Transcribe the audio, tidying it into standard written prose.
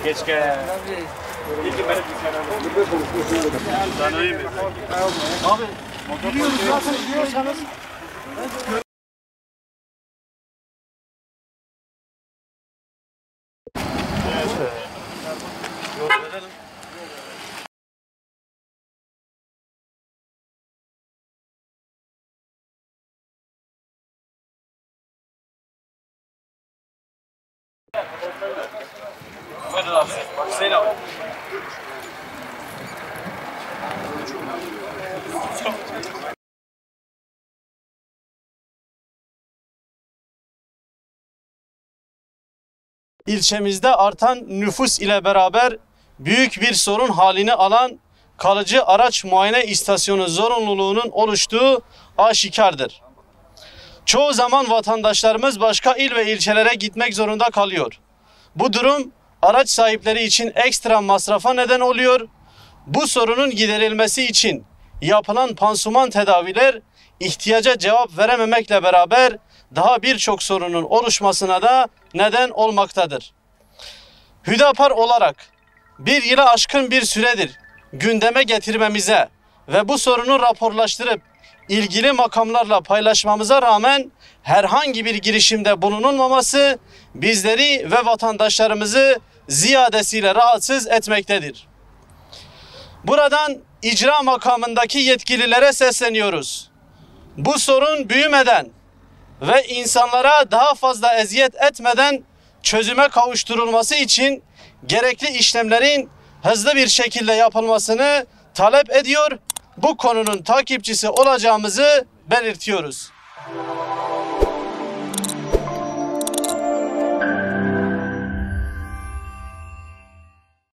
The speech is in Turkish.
Keşke. Abi, biliyoruz zaten biliyorsanız. İlçemizde artan nüfus ile beraber büyük bir sorun halini alan kalıcı araç muayene istasyonu zorunluluğunun oluştuğu aşikardır. Çoğu zaman vatandaşlarımız başka il ve ilçelere gitmek zorunda kalıyor. Bu durum araç sahipleri için ekstra masrafa neden oluyor. Bu sorunun giderilmesi için yapılan pansuman tedaviler ihtiyaca cevap verememekle beraber daha birçok sorunun oluşmasına da neden olmaktadır. Hüdapar olarak bir yıla aşkın bir süredir gündeme getirmemize ve bu sorunu raporlaştırıp ilgili makamlarla paylaşmamıza rağmen herhangi bir girişimde bulunulmaması bizleri ve vatandaşlarımızı ziyadesiyle rahatsız etmektedir. Buradan icra makamındaki yetkililere sesleniyoruz. Bu sorun büyümeden ve insanlara daha fazla eziyet etmeden çözüme kavuşturulması için gerekli işlemlerin hızlı bir şekilde yapılmasını talep ediyor. Bu konunun takipçisi olacağımızı belirtiyoruz.